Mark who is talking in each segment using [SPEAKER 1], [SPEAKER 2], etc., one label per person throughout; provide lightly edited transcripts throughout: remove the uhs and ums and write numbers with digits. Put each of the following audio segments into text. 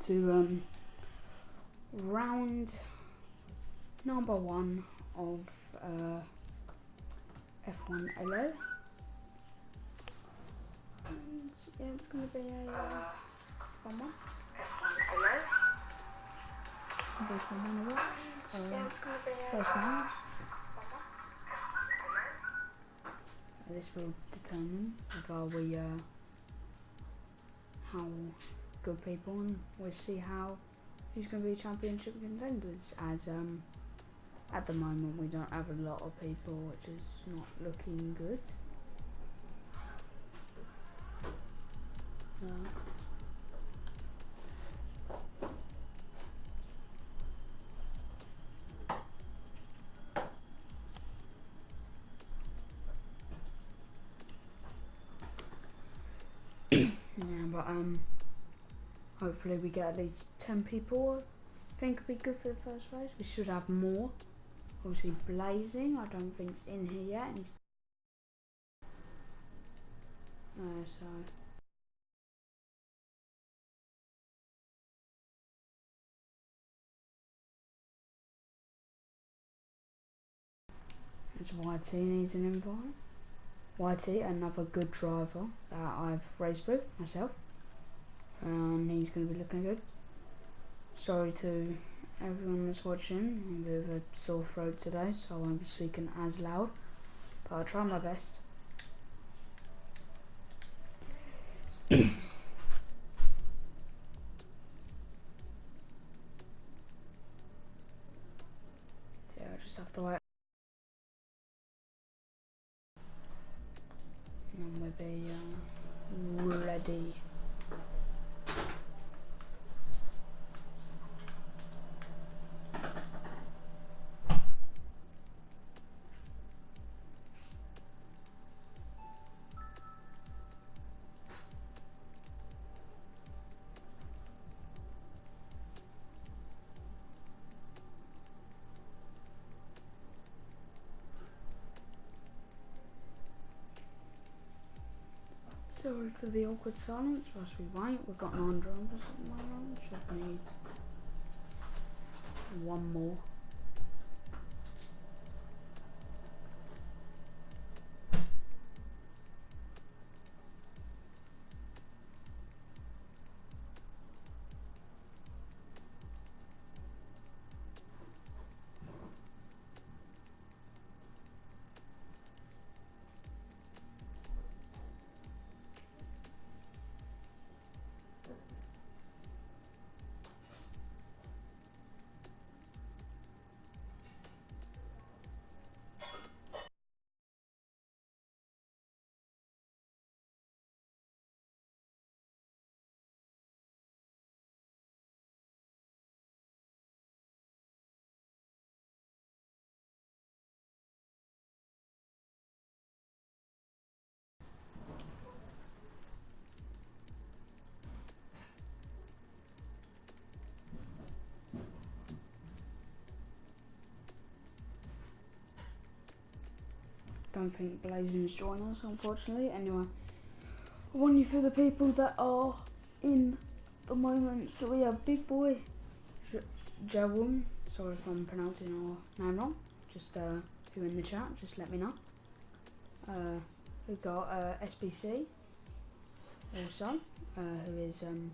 [SPEAKER 1] to round number 1 of F1LL. And yeah, it's gonna be a fun one.
[SPEAKER 2] F1LL.
[SPEAKER 1] This one wanna watch.
[SPEAKER 2] Yeah, it's gonna be a
[SPEAKER 1] First one.
[SPEAKER 2] fun one.
[SPEAKER 1] This will determine whether we how good people, and we'll see how who's going to be championship contenders. As at the moment we don't have a lot of people, which is not looking good. Yeah, but hopefully we get at least 10 people. I think it'd be good for the first race. We should have more. Obviously Blazing, I don't think it's in here yet, and he's so it's YT needs an invite. YT, another good driver that I've raced with myself, and he's going to be looking good. Sorry to everyone that's watching, I'm a bit of a sore throat today, so I won't be speaking as loud, but I'll try my best. Yeah, I just have to wait. And we'll be ready. Sorry for the awkward silence, whilst we wait. We've got 9 drivers at the moment, should need 1 more. Don't think Blazing's joining us, unfortunately. Anyway, I want you for the people that are in the moment. So we have Big Boy, Jawun. Sorry if I'm pronouncing your name wrong. Just if you're in the chat, just let me know. We got SBC also, who is in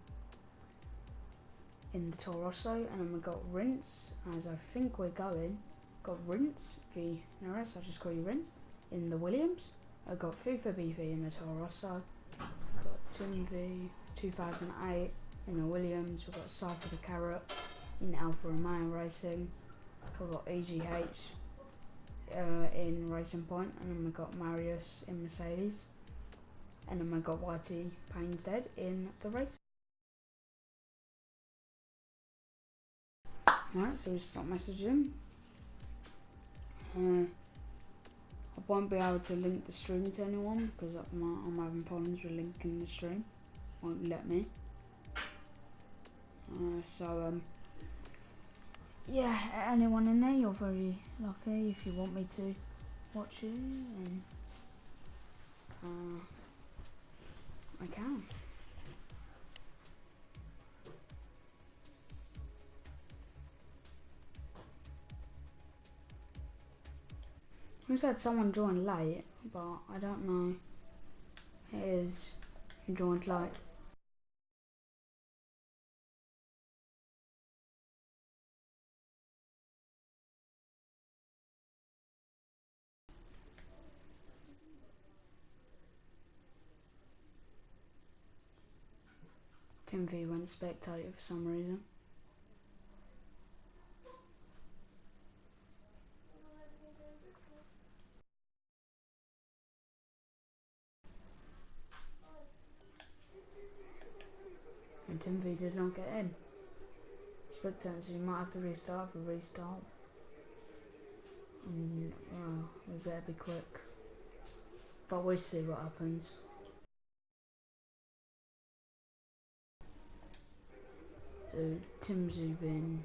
[SPEAKER 1] the Toro Rosso, and then we got Rinse, as I think we're going. Got Rinse v Nares. I just call you Rinse. In the Williams, I got FIFA BV in the Toro Rosso, got Tim V 2008 in the Williams, we've got Cypher the Carrot in Alfa Romeo Racing, we've got EGH in Racing Point, and then we've got Marius in Mercedes, and then we've got YT Painsdead in the race. Alright, so we stop messaging. I won't be able to link the stream to anyone because I'm having problems with linking the stream. Won't let me. Yeah, anyone in there, you're very lucky if you want me to watch you, and I can. also had someone join late, but I don't know who it is who joined late. Timothy went spectator for some reason. And Timothy did not get in. Spectator, so you might have to restart. And well, we better be quick. But we'll see what happens. Dude, Tim's been,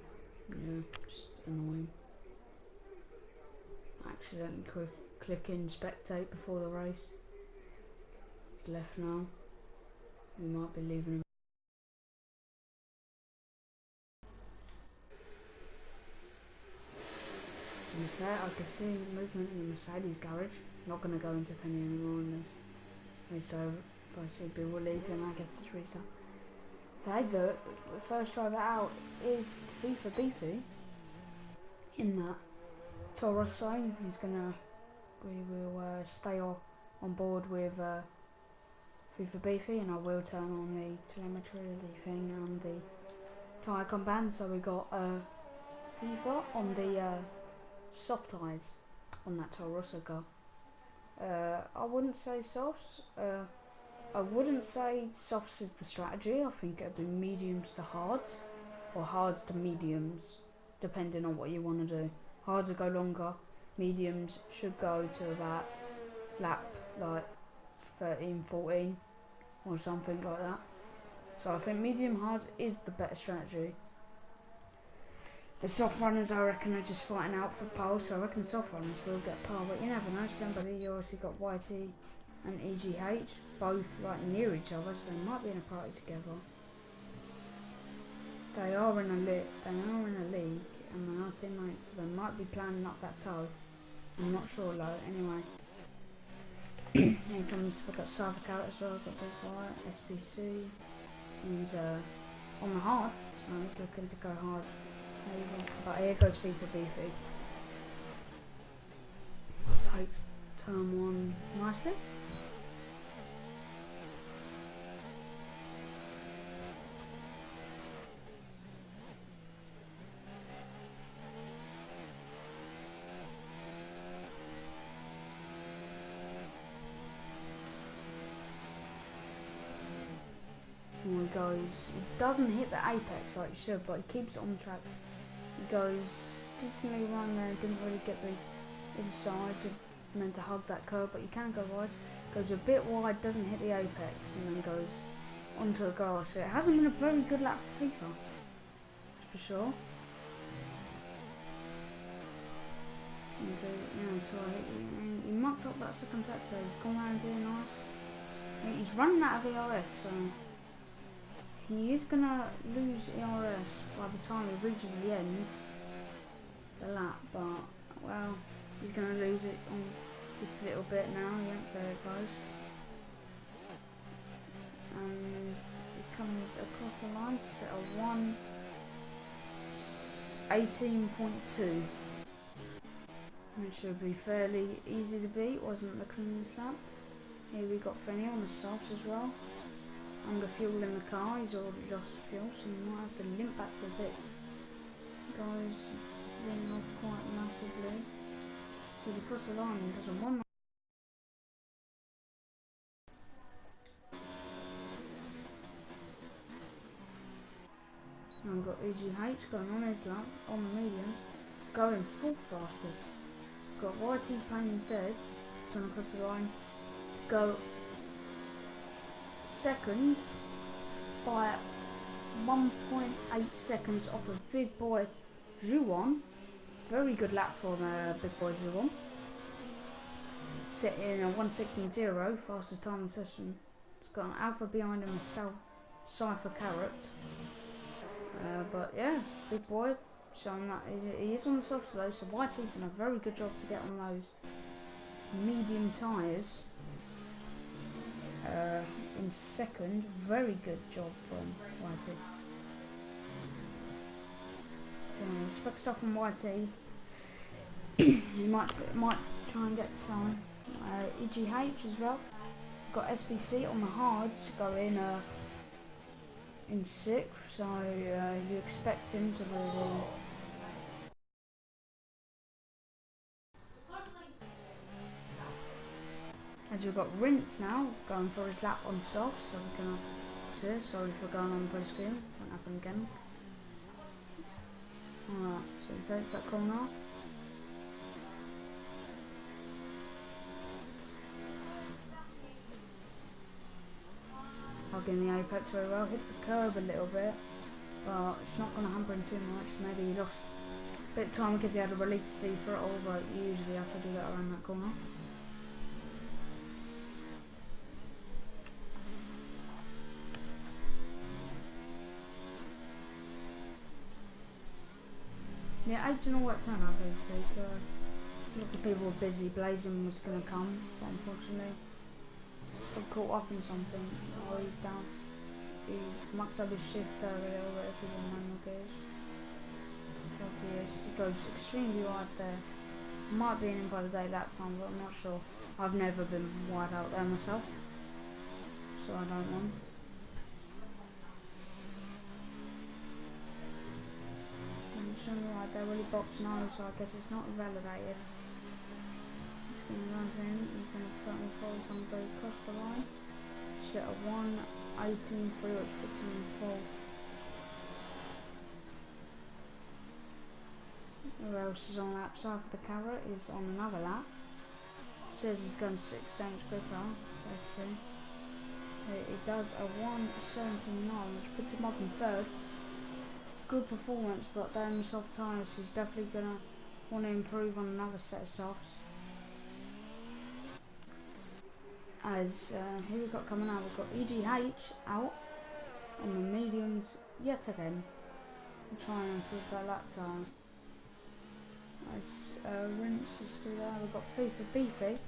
[SPEAKER 1] just annoying. Accidentally clicking spectate before the race. He's left now. We might be leaving him. So instead, I can see movement in the Mercedes garage. Not going to go into any anymore in this. So if I see people leave, then I guess it's restart. The first driver out is FIFA Beefy in that Toro Rosso. We will stay on board with FIFA Beefy, and I will turn on the telemetry, the thing, and the tyre comband. So we got FIFA on the soft tyres on that Toro Rosso car. I wouldn't say softs. I wouldn't say softs is the strategy. I think it'd be mediums to hards, or hards to mediums, depending on what you want to do. Hards will go longer, mediums should go to about lap like 13, 14 or something like that. So I think medium hard is the better strategy. The soft runners, I reckon, are just fighting out for pole, so I reckon soft runners will get pole, but you never know. Somebody, you obviously got YT and EGH, both right near each other, so they might be in a party together. They are in a league, and they are teammates, so they might be planning up that toe. I'm not sure though. Anyway, here comes, we've got Cypher Carrot as well, got Big White, SBC. He's on the hard, so he's looking to go hard. But here goes FIFA Beefy. Takes turn one nicely. And he goes, he doesn't hit the apex like he should, but he keeps it on the track. He goes decently around there, didn't really get the inside, meant to hug that curve, but you can go wide. Goes a bit wide, doesn't hit the apex, and then goes onto the grass. So it hasn't been a very good lap for FIFA, for sure. Yeah, so he mucked up that second sector. He's gone around doing nice. He's running out of ERS, so he is gonna lose ERS by the time he reaches the end, the lap. But well, he's gonna lose it on just a little bit now. Yeah, there it goes, and he comes across the line to set a 1:18.2. It should be fairly easy to beat, wasn't the cleanest lap. Here we got Fenny on the softs as well. Under fuel in the car, he's already lost fuel, so he might have to limp back to the pits. Guys running off quite massively. He's across the line and does a one. And we've got EGH going on his lap, on the medium, going full fastest. Got YT playing instead, going across the line, go second by 1.8 seconds off of Big Boy Zhuan. Very good lap for Big Boy Zhuan. Set in a 1:16.0, fastest time in the session. It's got an Alpha behind him, a Cypher Carrot. But yeah, Big Boy showing that he is on the soft though, so YT's done a very good job to get on those medium tyres in second. Very good job from Whitey. So expect stuff from Whitey. He might try and get some EGH as well. Got SBC on the hards going in 6th, so you expect him to really. As we've got Rinse now going for his lap on soft, so we're gonna see. Sorry for going on the screen, won't happen again. Alright, so he takes that corner. Hugging the apex very well, hits the curb a little bit, but it's not going to hamper him too much. Maybe he lost a bit of time because he had a release the throttle, but you usually have to do that around that corner. Yeah, 8 all that turn out this week. Lots of people were busy. Blazing was going to come, but unfortunately got caught up in something. Or he's down. He mucked up his shift there a little bit if he didn't manual gears. He goes extremely wide there. Might be in by the day that time, but I'm not sure. I've never been wide out there myself, so I don't know. Right there, really box no, so I guess it's not validated. He's going to run in, he's going to put him forward, he's going to go across the line. Should get a 1:18.3, which puts him in 4th. Who else is on lap? Side for the carrot is on another lap. Says he's going 6 seconds quicker. Let's see. He does a 1:17.9, which puts him up in 3rd. Good performance, but them soft tyres, he's definitely going to want to improve on another set of softs. As here we've got coming out, we've got EGH out on the mediums yet again. I'm trying to improve that lap time. As Rinse is still there, we've got FIFA Beefy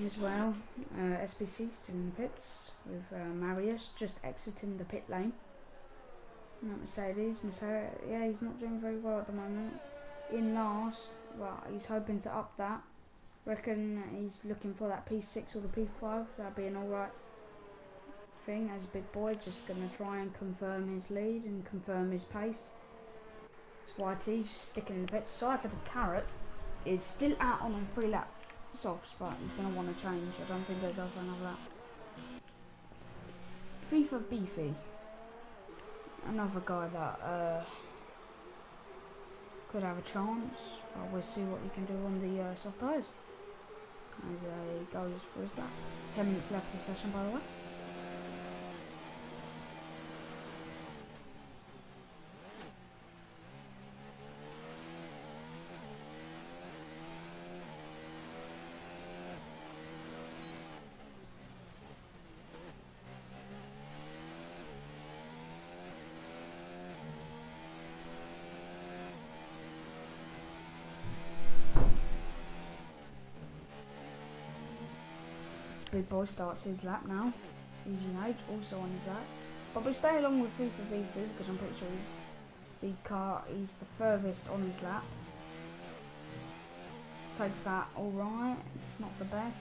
[SPEAKER 1] as well. SBC still in the pits with Marius just exiting the pit lane. Not Mercedes, yeah, he's not doing very well at the moment. In last, well, he's hoping to up that. Reckon he's looking for that P6 or the P5. That'd be an alright thing. As a big boy, just gonna try and confirm his lead and confirm his pace. It's YT just sticking in the pits. Sorry for the carrot. Is still out on 3 lap softs, but he's gonna want to change. I don't think they'll go for another lap. FIFA Beefy. Another guy that could have a chance, but we'll see what he can do on the soft tyres. As he goes for his lap. 10 minutes left of the session, by the way. Big boy starts his lap now. EGH also on his lap. But we stay along with FIFA V2 because I'm pretty sure he's the furthest on his lap. Takes that alright. It's not the best.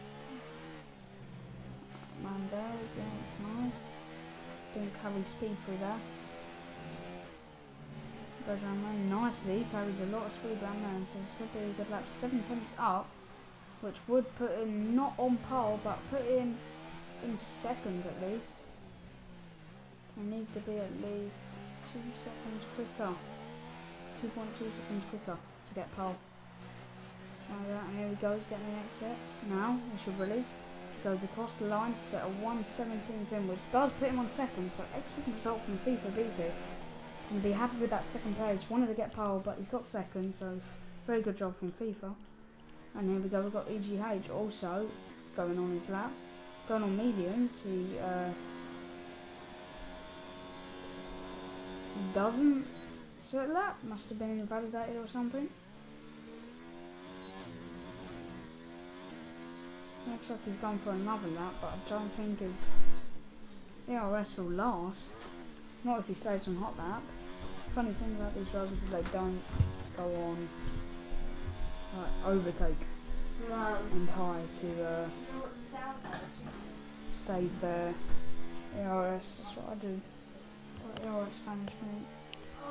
[SPEAKER 1] Mandel, yeah, it's nice. Doing carry speed through there. Goes around there nicely. Carries a lot of speed around there, so it's going to be a good lap. 7 tenths up, which would put him not on pole, but put him in 2nd at least. He needs to be at least 2 seconds quicker, 2.2 seconds quicker to get pole. And here he goes, getting the exit. Now he should release. Goes across the line to set a 1:17 pin, which does put him on 2nd. So excellent result from FIFA VP. He's going to be happy with that 2nd place. Wanted to get pole, but he's got 2nd, so very good job from FIFA. And here we go, we've got EGH also going on his lap. Going on mediums, he doesn't set lap, must have been invalidated or something. looks like he's gone for another lap, but I don't think his ERS will last. Not if he stays on hot lap. Funny thing about these drivers is they don't go on overtake and high to save their ERS. That's what I do. ERS management.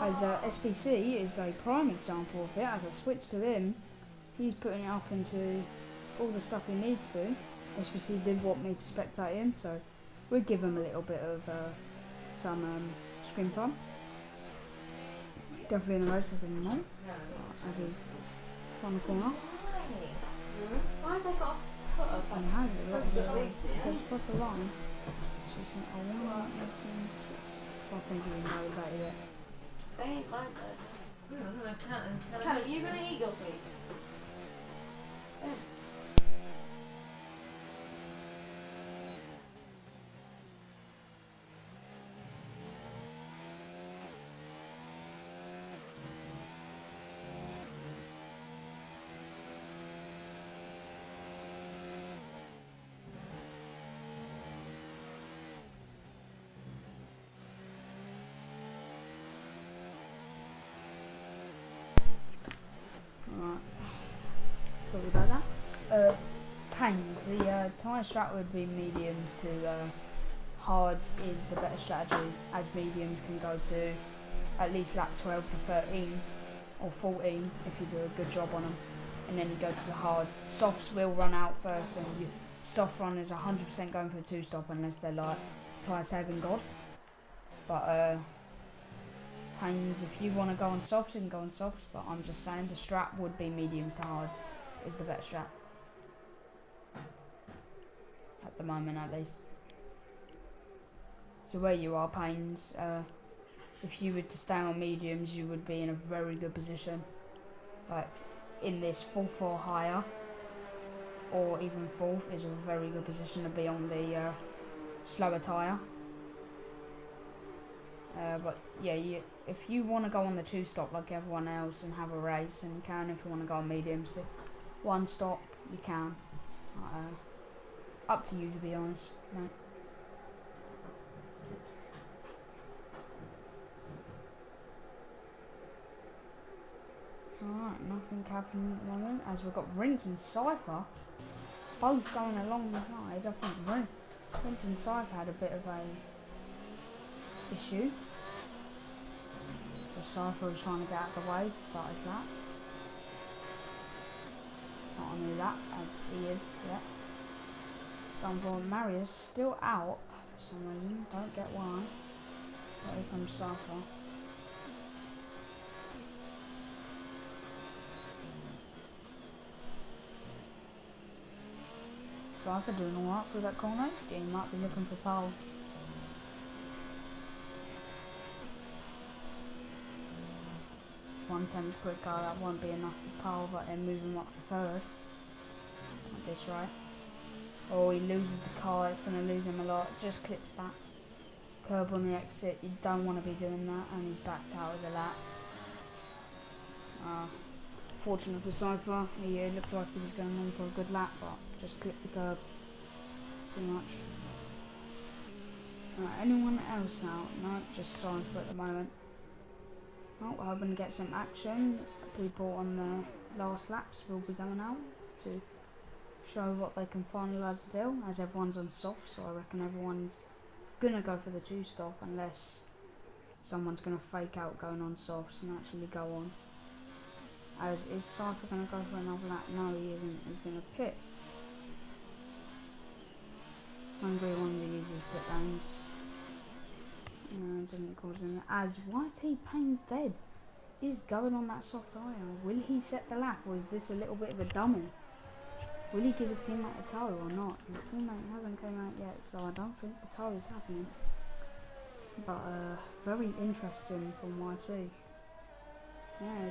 [SPEAKER 1] As SPC is a prime example of it. As I switch to him, he's putting it up into all the stuff he needs to. SPC did want me to spectate him, so we'd give him a little bit of some screen time. Definitely in the race, I think more. As he on the corner.
[SPEAKER 3] Why have they got us put us
[SPEAKER 1] And
[SPEAKER 3] on?
[SPEAKER 1] has it? What's the line? I think you know about it.
[SPEAKER 3] They ain't like that. Callum, you gonna eat your sweets? Yeah.
[SPEAKER 1] Right. Sorry about that. Pains. The tyre strat would be mediums to hards is the better strategy, as mediums can go to at least lap 12 to 13 or 14 if you do a good job on them, and then you go to the hards. Softs will run out first, and you soft run is 100% going for a 2-stop unless they're like tyre saving god. But Pains, if you want to go on softs, you can go on softs, but I'm just saying the strat would be mediums to hards is the better strat. At the moment, at least. So where you are, Pains, if you were to stay on mediums, you would be in a very good position. Like, in this 4th or higher, or even 4th, is a very good position to be on the slower tyre. But yeah, if you want to go on the 2-stop like everyone else and have a race, then you can. If you want to go on mediums to 1-stop, you can. Up to you, to be honest, mate. Alright, nothing happening at the moment, as we've got Rinse and Cypher both going along the side. I think Rinse and Cypher had a bit of a issue. So Cypher was trying to get out of the way to start his lap. Not on the lap, as he is yet. Stumble. Marius still out for some reason, don't get why. But here comes Cypher. Cypher doing alright through that corner. He might be looking for pole. One 10 quick car, that won't be enough for pole, but then move him up to 3rd. Like this, right? Oh, he loses the car, it's going to lose him a lot. Just clips that. Curb on the exit, you don't want to be doing that, and he's backed out of the lap. Fortunate for Cypher, he looked like he was going on for a good lap, but just clipped the curb too much. Anyone else out? No, just Cypher at the moment. Oh, we're hoping to get some action. People on the last laps will be going out to show what they can finalise the deal, as everyone's on soft, so I reckon everyone's gonna go for the 2-stop unless someone's gonna fake out going on softs and actually go on. As is Cypher gonna go for another lap? No, he isn't. He's gonna pit. Hungary, one of the easiest pit lanes. No, didn't cause him. As YT Payne's dead. He's going on that soft tyre. Will he set the lap, or is this a little bit of a dummy? Will he give his teammate a tow or not? His teammate hasn't come out yet, so I don't think the tow is happening. But very interesting from YT. Yeah,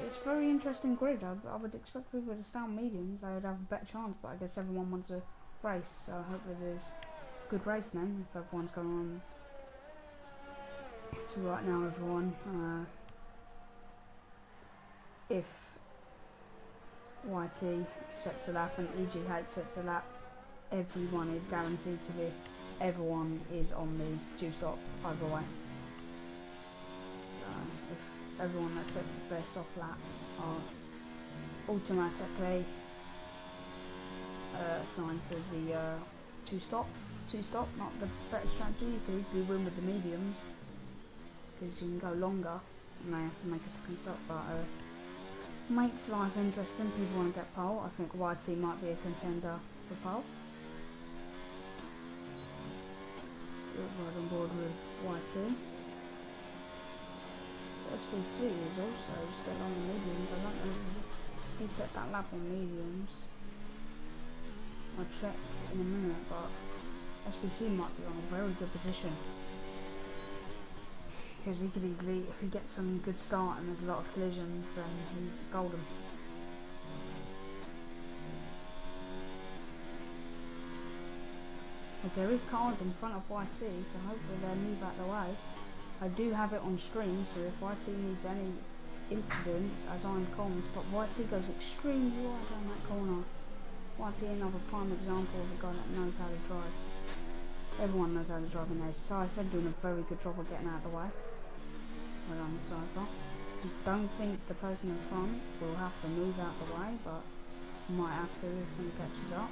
[SPEAKER 1] it's very interesting grid. I would expect people to stay on mediums. They would have a better chance, but I guess everyone wants a race, so hopefully there's a good race then if everyone's going on. So right now, everyone, if YT sets a lap and EGH sets a lap, everyone is guaranteed to be, everyone is on the 2-stop either way. If everyone that sets their soft laps are automatically assigned to the 2-stop, not the better strategy. You could easily win with the mediums because you can go longer and they have to make a second stop, but makes life interesting. People want to get pole. I think YT might be a contender for pole. Right on board with YT. SBC is also still on the mediums. I don't know if he set that lap on mediums. I'll check in a minute, but SBC might be on a very good position. Because he could easily, if he gets some good start and there's a lot of collisions, then he's golden. But there is cars in front of YT, so hopefully they'll move out the way. I do have it on stream, so if YT needs any incidents, as I'm comms, but YT goes extremely wide down that corner. YT another prime example of a guy that knows how to drive. Everyone knows how to drive in there. Cypher doing a very good job of getting out of the way. Well done, Cypher. I don't think the person in front will have to move out the way, but might have to if he catches up.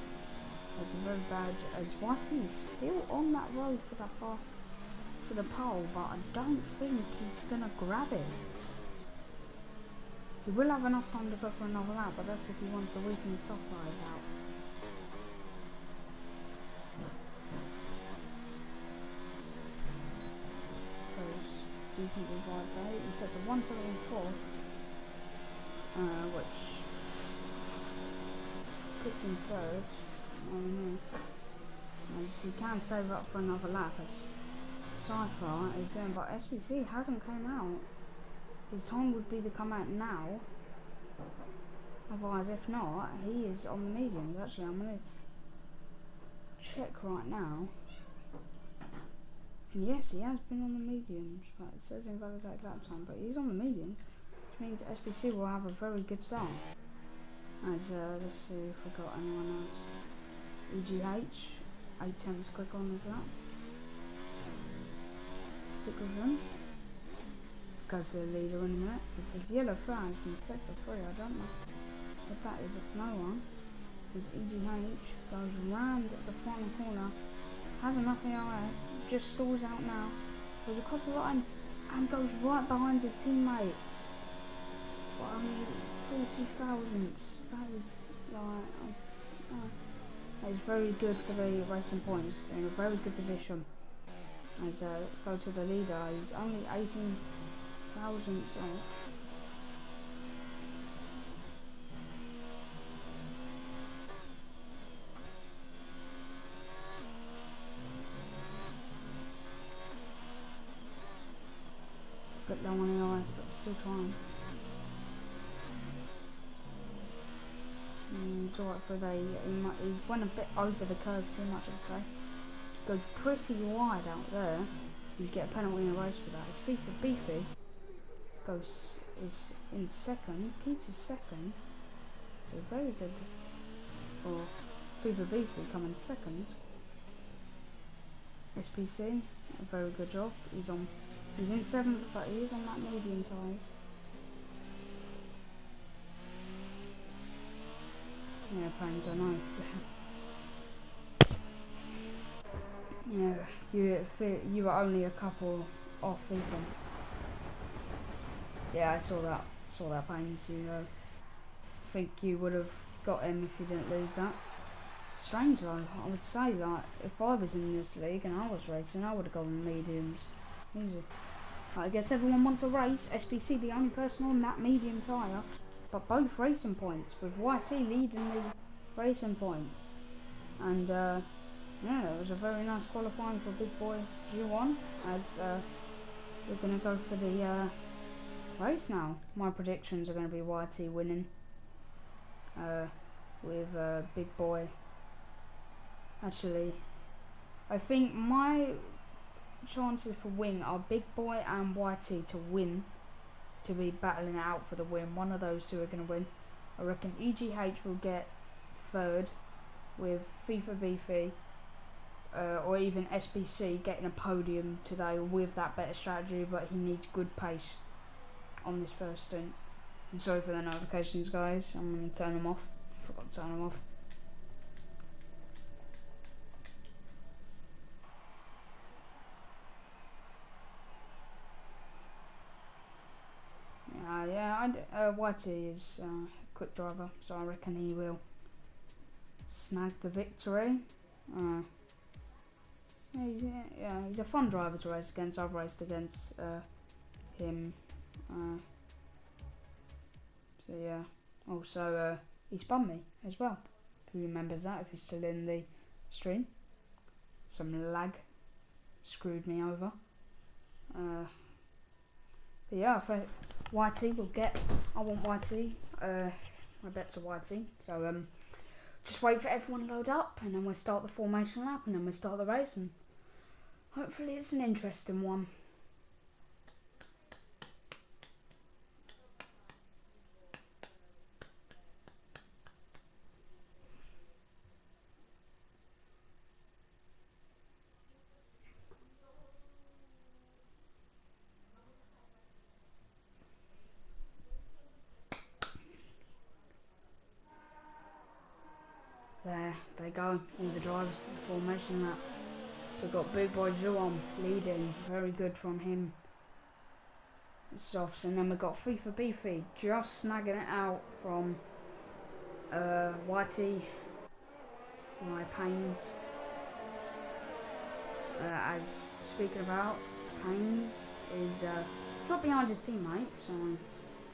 [SPEAKER 1] It's a very bad, as YT is still on that road for the pole, but I don't think he's gonna grab it. He will have enough time to go for another lap, but that's if he wants to weaken his soft tires out. Goes decently wide there. He sets a 174, which puts him third. As he can save up for another lap as Cypher is doing, but SBC hasn't come out. His time would be to come out now. Otherwise, if not, he is on the mediums. Actually, I'm going to check right now. Yes, he has been on the mediums, but it says invalidate lap time, but he's on the mediums, which means SBC will have a very good start. As, let's see if we got anyone else. EGH, 8 tenths quick on as that. Stick with them. Go to the leader in a minute. If there's yellow flags in sector 3, I don't know if that is. It's no one. There's EGH, goes round the final corner, has enough ERS, just stalls out now, goes across the line and goes right behind his teammate. But I mean, 40 thousandths. That is like, that is very good for the racing points. They're in a very good position. As let's go to the leader. He's only 18 thousandths off. Bit low on the eyes, but still trying. It's alright for he went a bit over the curve too much, I'd say. Go pretty wide out there. You get a penalty in a race for that. It's Beefy. Is in second, keeps his second. So very good for Beefy coming second. SPC, a very good job. He's in seventh, but he is on that medium tyres. Yeah, pains, I know. Yeah, you were only a couple off even. Yeah, I saw that pains. You think you would have got him if you didn't lose that. Strange though, I would say, like, if I was in this league and I was racing, I would have gone mediums. Easy. I guess everyone wants a race. SPC the only person on that medium tyre, but both racing points, with YT leading the racing points. And yeah, it was a very nice qualifying for Big Boy G1, as we're going to go for the race now. My predictions are going to be YT winning with Big Boy. Actually, I think my chances for win are Big Boy and YT to win, to be battling it out for the win. One of those two are going to win. I reckon EGH will get third, with FIFA BF or even SBC getting a podium today with that better strategy, but he needs good pace on this first stint. And sorry for the notifications, guys. I'm going to turn them off. Forgot to turn them off. Whitey is a quick driver, so I reckon he will snag the victory. He's a fun driver to race against. I've raced against him. So yeah. Also, he spun me as well. Who remembers that? If he's still in the stream, some lag screwed me over. But yeah, if Whitey will get. I want Whitey. My bet's a Whitey. So just wait for everyone to load up, and then we'll start the formation lap, and then we'll start the race, and hopefully it's an interesting one. There they go, all the drivers to the formation lap. So we've got Big Boy Juan leading, very good from him. Softs, and then we've got FIFA Beefy just snagging it out from Whitey, my Pains. As speaking about, Pains is dropped behind his teammate, so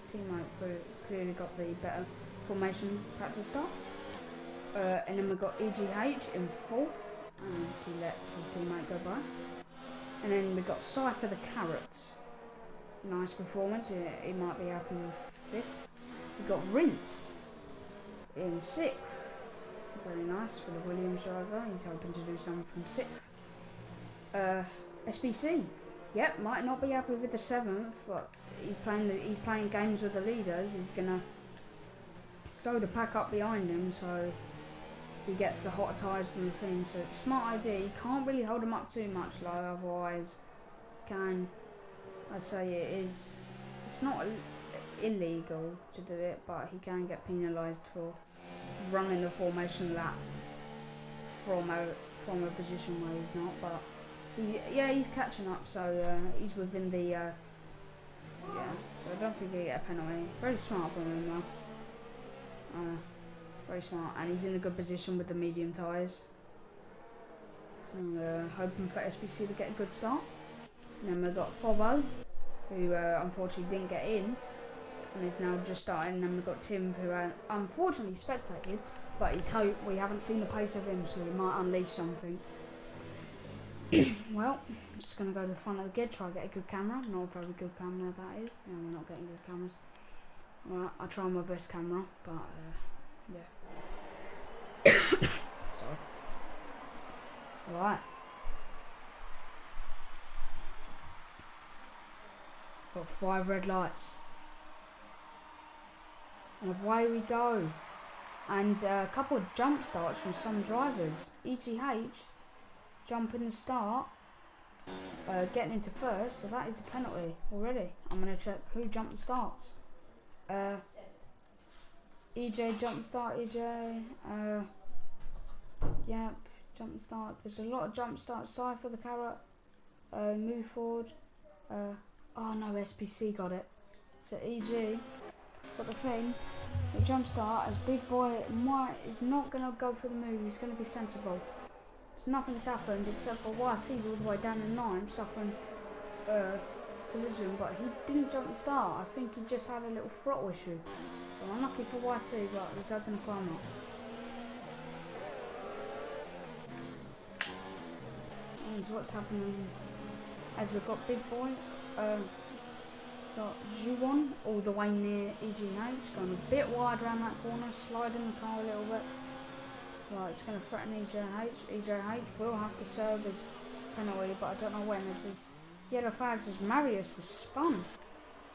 [SPEAKER 1] his teammate clearly got the better formation practice start. And then we've got EGH in 4th as he lets his teammate go by. And then we've got Cypher the Carrot. Nice performance, he might be happy with 5th. We've got Rinse in 6th. Very nice for the Williams driver, he's hoping to do something from 6th. SBC, yep, might not be happy with the 7th, but he's playing games with the leaders. He's gonna slow the pack up behind him, so he gets the hotter tyres from the thing. So smart ID, can't really hold him up too much though, otherwise I say it's not illegal to do it, but he can get penalised for running the formation lap from a position where he's not. But he's catching up, so he's within the so I don't think he'll get a penalty. Very smart from him though. Very smart, and he's in a good position with the medium tyres. So hoping for SBC to get a good start. And then we've got Fobo, who unfortunately didn't get in, and is now just starting. And then we've got Tim, who unfortunately spectated, but we haven't seen the pace of him, so he might unleash something. Well, I'm just going to go to the front of the grid, try to get a good camera. Not a very good camera, that is. Yeah, we're not getting good cameras. Well, I'll try my best camera, but yeah. Sorry. Right. Got 5 red lights. And away we go. And a couple of jump starts from some drivers. EGH jumping the start, getting into 1st, so that is a penalty already. I'm going to check who jumped the starts. EJ jumped the start, EJ. Yep, jump the start. There's a lot of jump starts. Cypher the Carrot, move forward. Oh no, SPC got it. So EG got the thing. The jump start as Big Boy is not going to go for the move. He's going to be sensible. So nothing's happened except for He's all the way down in 9th, suffering collision, but he didn't jump the start. I think he just had a little throttle issue. So unlucky for YT, but he's hoping to climb up. And what's happening as we've got Big Boy, got Juwon all the way near EGH, going a bit wide around that corner, sliding the car a little bit. Right, it's going to threaten EJH. EJH will have to serve his penalty, but I don't know when. There's these yellow flags as Marius has spun,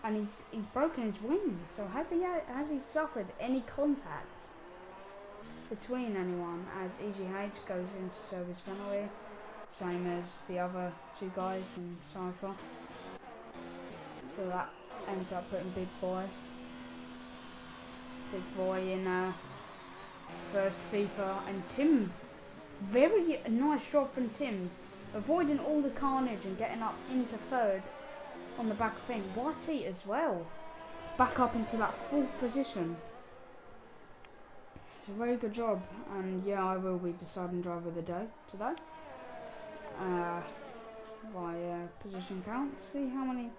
[SPEAKER 1] and he's broken his wings. So has he suffered any contact? between anyone as EGH goes into service penalty, same as the other two guys in Cypher. So that ends up putting Big Boy in first FIFA, and Tim, very nice job from Tim, avoiding all the carnage and getting up into third on the back thing. YT as well, back up into that 4th position. It's a very good job, and yeah, I will be deciding driver of the day today. By position count, see how many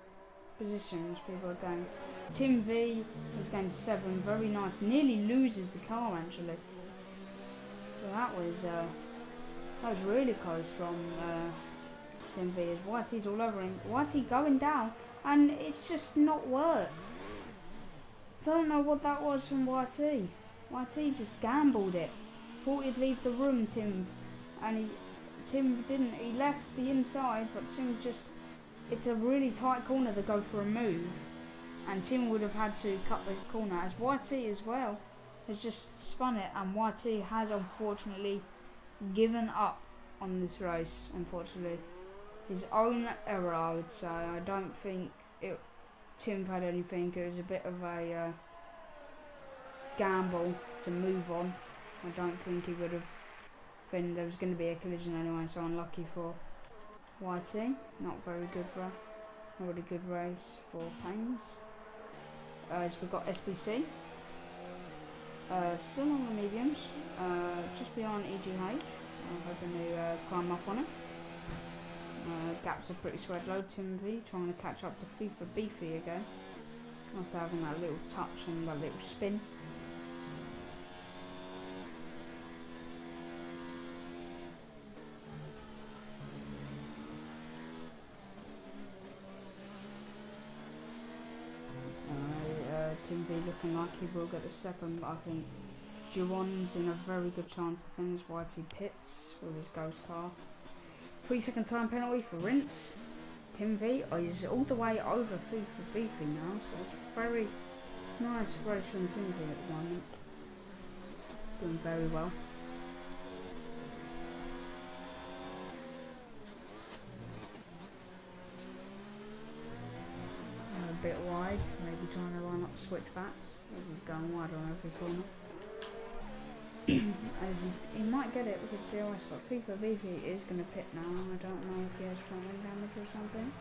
[SPEAKER 1] positions people are going. Tim V is going 7, very nice, nearly loses the car actually. So that was really close from Tim V, as YT's all over him. YT going down, and it's just not worked. Don't know what that was from YT. YT just gambled it. Thought he'd leave the room, Tim, and Tim didn't. He left the inside, but Tim just, it's a really tight corner to go for a move, and Tim would have had to cut the corner, as YT as well has just spun it, and YT has unfortunately given up on this race. Unfortunately, his own error, I would say. I don't think Tim had anything. It was a bit of a gamble to move on. I don't think he would have been. There was going to be a collision anyway, so unlucky for YT. Not very good run. Not really good race for Pains. As we've got SBC. Still on the mediums. Just behind EGH. I'm hoping to climb up on it. Gaps are pretty spread low. Tim V trying to catch up to FIFA Beefy again. After having that little touch and that little spin. Tim V looking like he will get the 2nd, but I think Juwan's in a very good chance of things. YT pits with his ghost car. 3-second time penalty for Rinse. Tim V is all the way over FIFA Beefy now, so it's very nice race from Tim V at the moment. Doing very well. A bit wide, maybe trying to line up switchbacks as he's going wide on every corner. As he might get it because DRS, but FIFA Beefy is going to pit now. I don't know if he has front wing damage or something.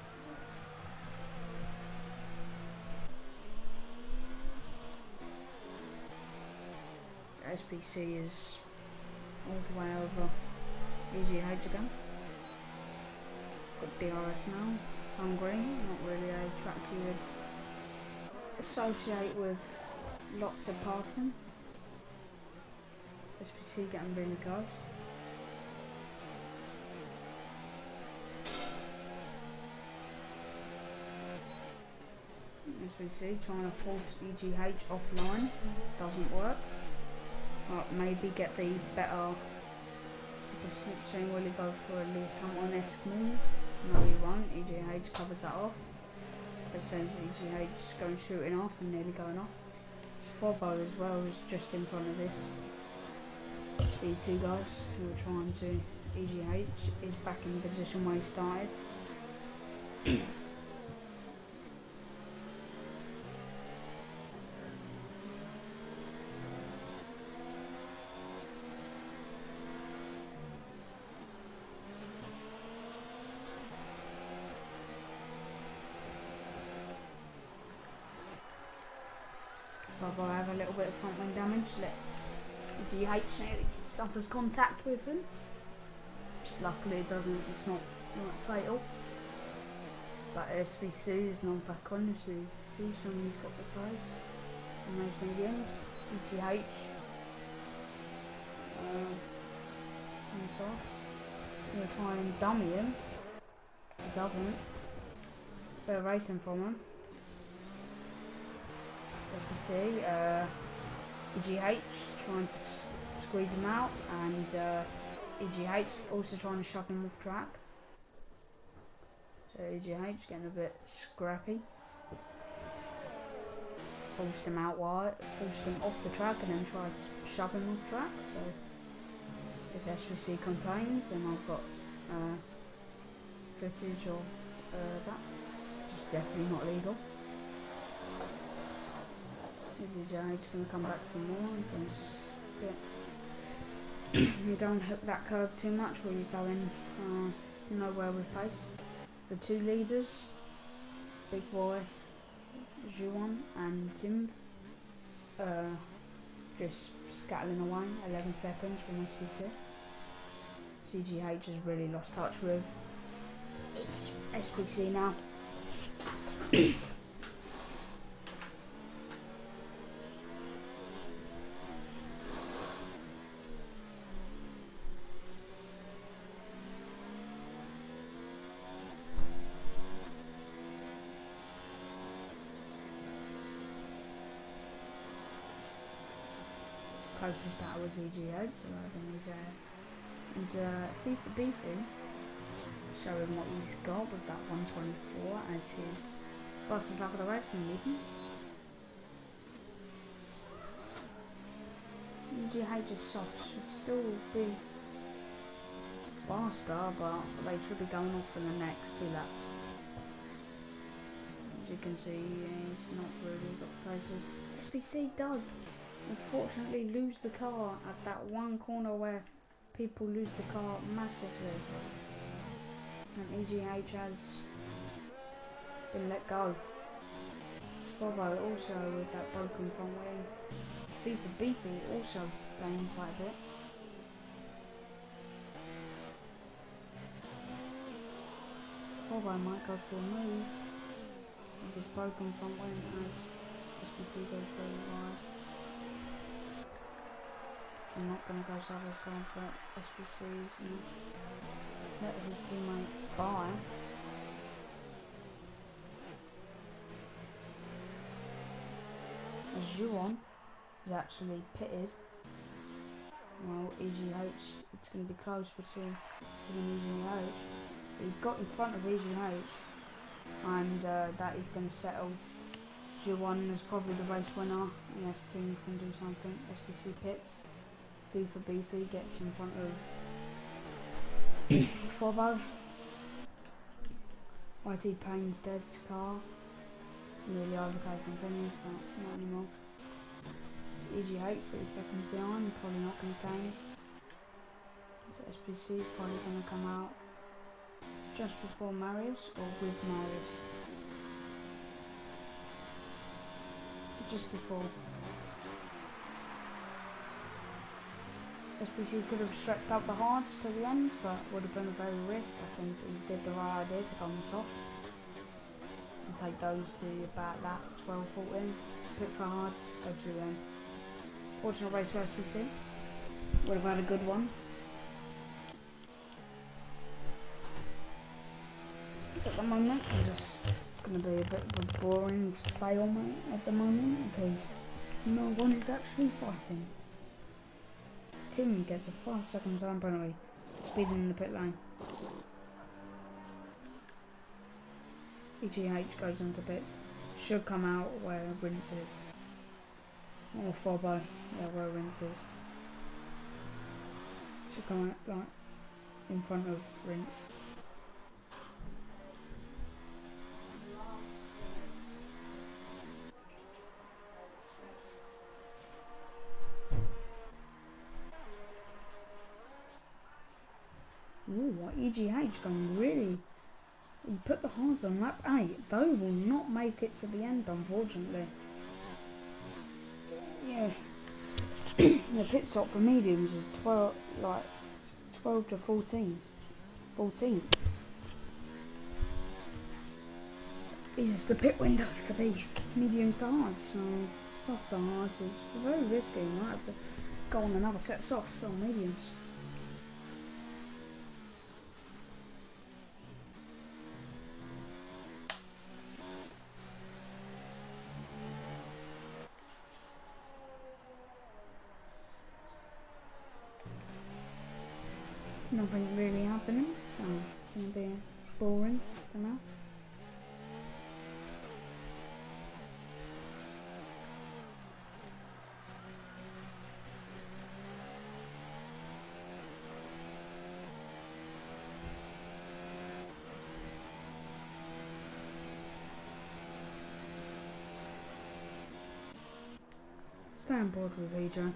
[SPEAKER 1] SPC is all the way over EGH again. Got DRS now. Hungary, not really a track you would associate with lots of passing. SPC getting really close. SPC trying to force EGH offline, doesn't work. But maybe get the better super slip string. Will he go for at least Hamilton-esque move? No, he won't. EGH covers that off. As soon as EGH going shooting off and nearly going off. Fobo as well is just in front of this. These two guys who are trying to. EGH is back in the position where he started. Fobo have a little bit of front wing damage. Let's EGH suffers contact with him. Just luckily it doesn't. It's not fatal. But SVC is not back on. SVC, someone's got the prize on those mediums. EGH inside. Just gonna try and dummy him. He doesn't. Bit of racing from him. SVC, EGH trying to squeeze him out, and EGH also trying to shove him off track. So EGH getting a bit scrappy. forced him off the track and then tried to shove him off track. So if SVC complains, then I've got footage of that. It's definitely not legal. Is EGH going to come back for more? You don't hook that curve too much where you're going nowhere with pace. The two leaders, Big Boy, Juan and Tim, just scattering away, 11 seconds from SVC. CGH has really lost touch with its SVC now. Closest battle was EGH, so I think he's FIFA Beefy showing what he's got with that 124 as his fastest lap of the race in the meeting. EGH's soft should still be faster, but they should be going off in the next 2 laps. As you can see, he's not really got places. SBC does unfortunately lose the car at that one corner where people lose the car massively, and EGH has been let go. Bravo also with that broken front wing. FIFA Beefy also playing quite a bit. Bravo might go for a move with his broken front wing as SBC goes very wide. I'm not going to go side by side, but SBC's let his teammate by. As Juan is actually pitted. Well, EGH, it's going to be close between him and EGH. He's got in front of EGH, and that is going to settle. Juan is probably the race winner. Yes, team can do something. SBC pits. FIFA Beefy gets in front of Forbo. YT Payne's dead car. Nearly overtaking Phineas, but not anymore. It's EGH 30 seconds behind, probably not going to gain. So SBC is probably going to come out just before Marius or with Marius. Just before. SBC could have stretched out the hards to the end, but would have been a very risk. I think he did the right idea to go on the soft and take those to about that 12-14. Pit for hards, go to the end. Fortunate race for SBC. Would have had a good one. So at the moment, it's going to be a bit of a boring stalemate at the moment because no one is actually fighting. Tim gets a 5-second time penalty, speeding in the pit lane. EGH goes into pit, should come out where Rinse is. Or Forbo, yeah, where Rinse is. Should come out like in front of Rinse. Ooh, EGH going really. He put the hards on lap 8. They will not make it to the end, unfortunately. Yeah. The pit stop for mediums is 12 to 14. 14. This is the pit window for the mediums to hards, so softs to hards is very risky. You might have to go on another set of softs on mediums. Nothing really happening, so it's going to be boring for now. Stay on board with EJ.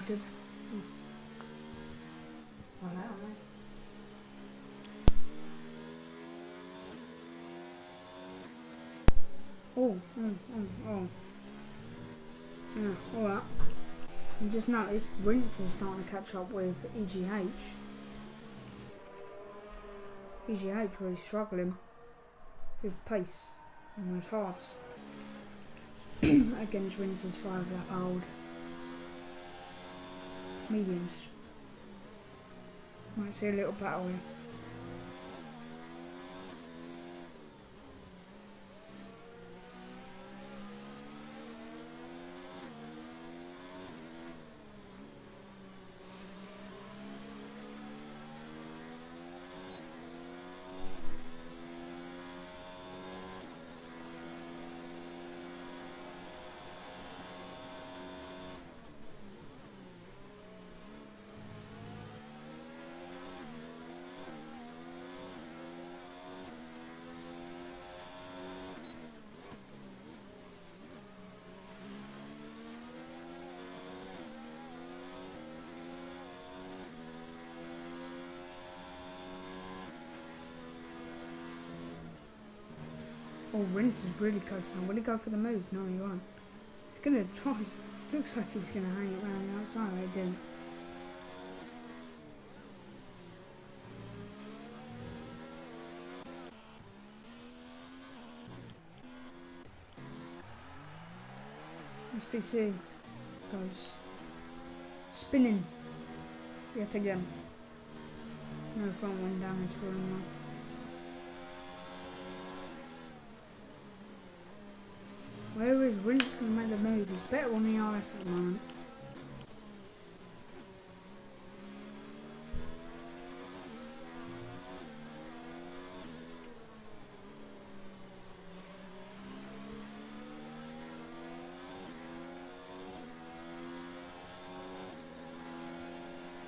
[SPEAKER 1] Good. Oh. Yeah, alright. You just noticed Rinse is starting to catch up with EGH. EGH really struggling with pace and with hearts against Rinse's 5-lap old mediums. Might see a little battle here. Oh, Rinse is really close now. Will he go for the move? No, he won't. He's gonna try. Looks like he's gonna hang it around the outside. He didn't. SPC goes spinning yet again. No front wing damage for him now. Where is Rinse going to make the move? He's better on the RS at the moment.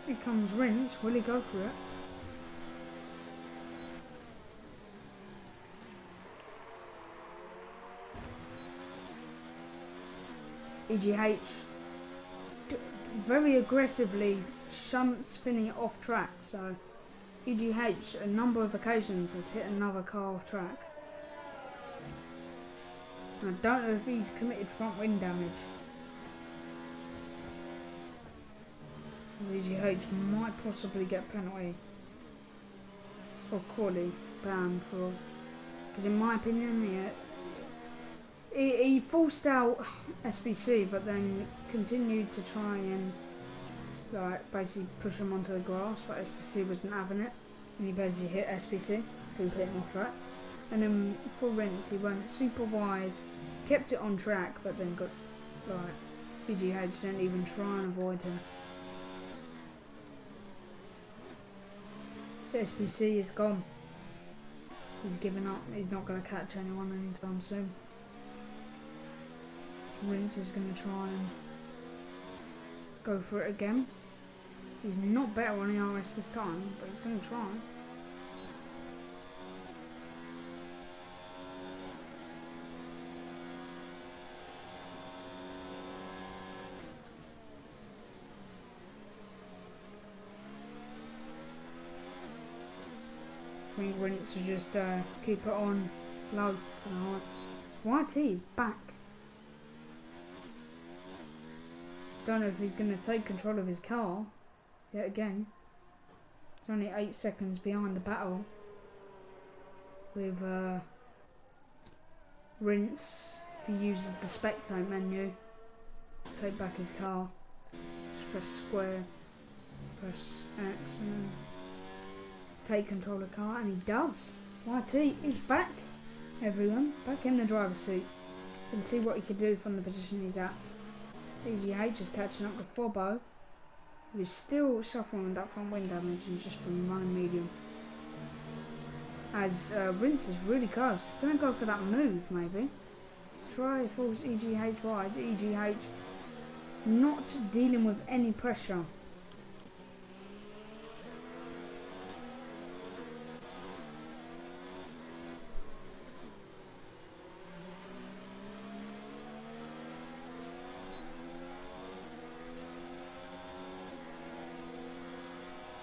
[SPEAKER 1] Here comes Rinse. Will he go for it? EGH very aggressively shunts spinning it off track, so EGH a number of occasions has hit another car off track. I don't know if he's committed front wing damage. EGH might possibly get penalty or quali banned for, because in my opinion he forced out SBC, but then continued to try and like basically push him onto the grass, but SBC wasn't having it, and he basically hit SBC, who hit him off track. And then for Rinse, he went super wide, kept it on track, but then got like EGH didn't even try and avoid him. So SBC is gone. He's given up. He's not going to catch anyone anytime soon. Rinse is going to try and go for it again. He's not better on the RS this time, but he's going to try. I think Rinse to just keep it on low for the high. YT is back. Don't know if he's going to take control of his car yet again. He's only 8 seconds behind the battle with Rinse, who uses the spectate menu to take back his car. Just press square, press X, and then take control of the car, and he does. YT is back, everyone, back in the driver's seat. You can see what he can do from the position he's at. EGH is catching up with Fobo, who is still suffering with that front wing damage and just been running medium. As Rinse is really close. Gonna go for that move, maybe. Try force EGH wide. EGH not dealing with any pressure.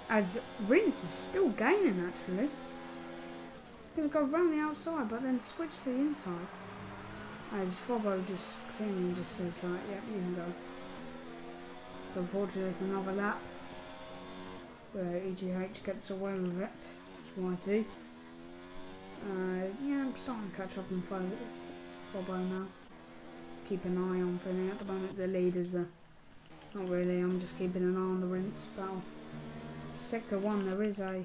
[SPEAKER 1] As Rinse is still gaining, actually. He's going to go around the outside, but then switch to the inside. As Fobo just cleanly just says, like, yeah, you can go. So unfortunately, there's another lap where EGH gets away with it. It's YT. Yeah, I'm starting to catch up on Fobo now. Keep an eye on Finny. At the moment, the leaders are not really. I'm just keeping an eye on the Rinse battle. Sector 1, there is a...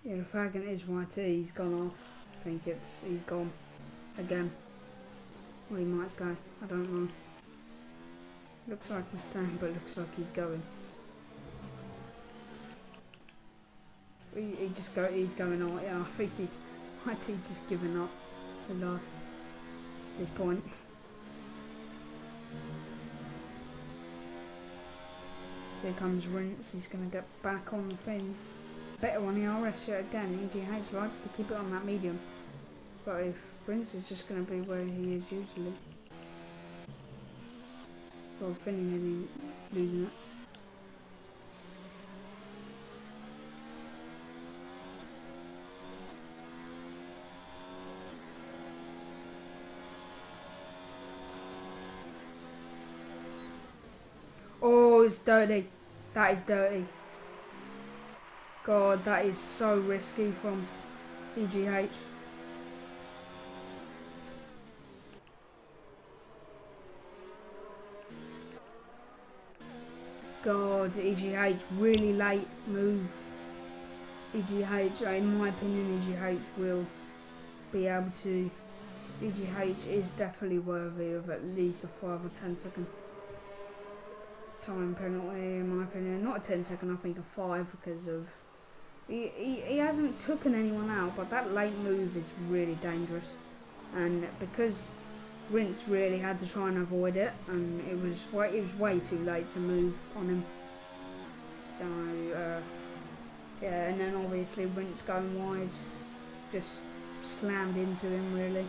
[SPEAKER 1] Yeah, the Faggot is YT, he's gone off. I think he's gone. Again. Or he might stay, I don't know. Looks like he's staying, but looks like he's going. He's going on, yeah, I think YT's just giving up with life at this point. Here comes Rinse, he's going to get back on the thing. Better on the RS yet again. EGH likes to keep it on that medium. But if Rinse is just going to be where he is usually. Well, Finny maybe losing it. Oh, it's dirty. That is dirty. God, that is so risky from EGH. God, EGH, really late move. EGH, in my opinion, EGH will be able to... EGH is definitely worthy of at least a 5 or 10 second time penalty, in my opinion. Not a 10 second, I think a 5, because of he hasn't taken anyone out, but that late move is really dangerous, and because Rinse really had to try and avoid it, and it was way too late to move on him. So yeah, and then obviously Rinse going wide just slammed into him really.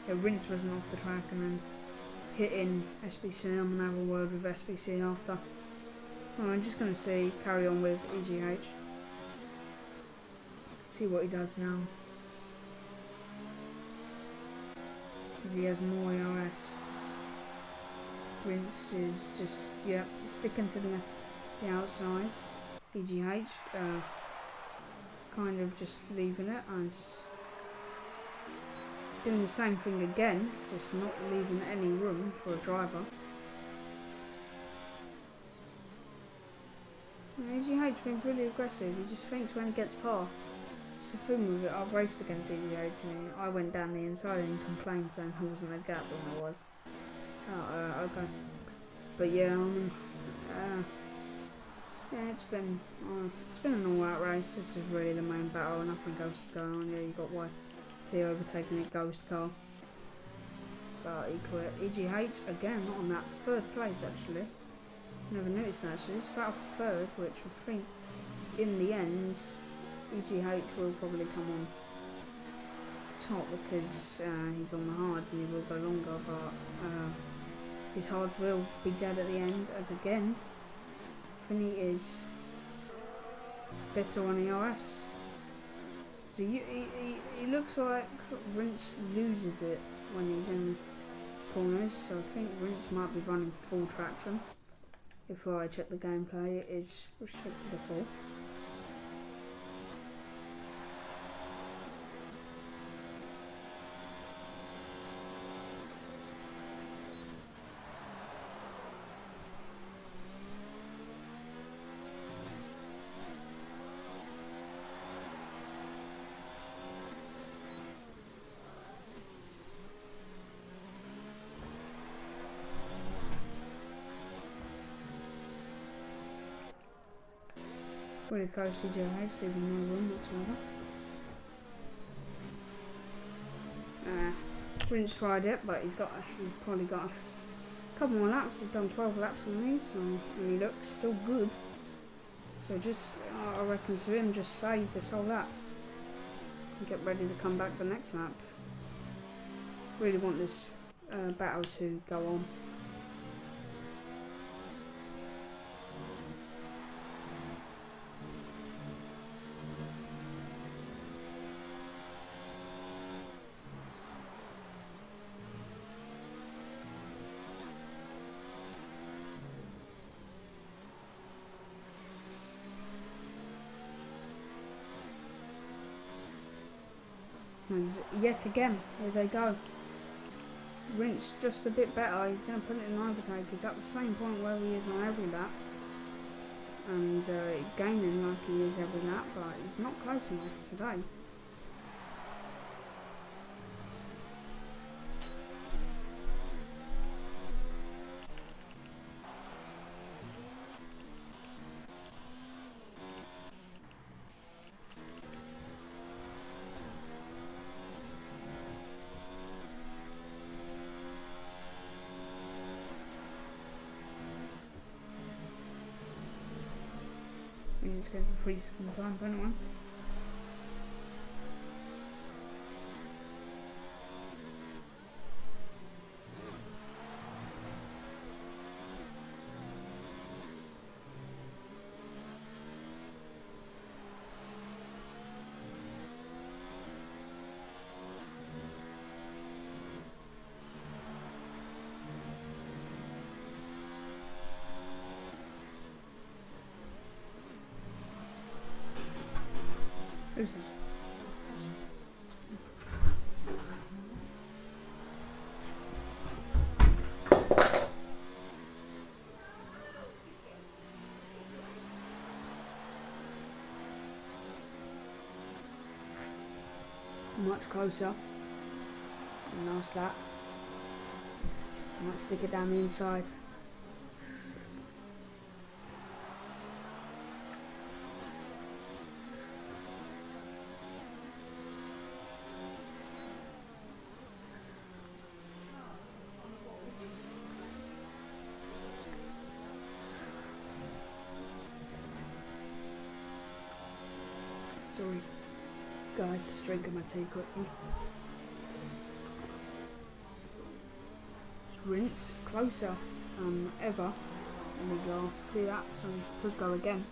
[SPEAKER 1] Yeah, Rinse wasn't off the track, and then hitting SBC. I'm going to have a word with SBC after. Oh, I'm just going to carry on with EGH. See what he does now. Because he has more ERS. Rinse is just, yeah, sticking to the outside. EGH, kind of just leaving it as doing the same thing again, just not leaving any room for a driver. EGH being really aggressive, he just thinks when he gets past. It's the thing with it, I've raced against EGH and I went down the inside and he complained saying there wasn't a gap when there was. Okay. But yeah, yeah, it's been an all-out race. This is really the main battle. Nothing else is going on. Yeah, you got YT overtaking a ghost car, but he quit. EGH again on that third place actually. Never noticed that. So it's about third, which I think in the end EGH will probably come on top because he's on the hards and he will go longer, but his hard will be dead at the end, as again Finny is better on ERS. So he looks like Rince loses it when he's in corners, so I think Rince might be running full traction. Before I check the gameplay, it is restricted to full. Pretty close to EGH, leaving no room whatsoever. Rince tried it, but he's probably got a couple more laps. He's done 12 laps on these, and he looks still good. So just, I reckon to him, just save this whole lap and get ready to come back the next lap. Really want this battle to go on. Yet again, here they go. Rince just a bit better. He's going to put it in overtake. He's at the same point where he is on every lap, and gaining like he is every lap, but he's not close enough today. It's going to freeze some time for anyone. Who's this? Much closer. Nice lap. Might stick it down the inside. Sorry, guys, just drinking my tea quickly. Rince closer ever in these last 2 laps and could go again.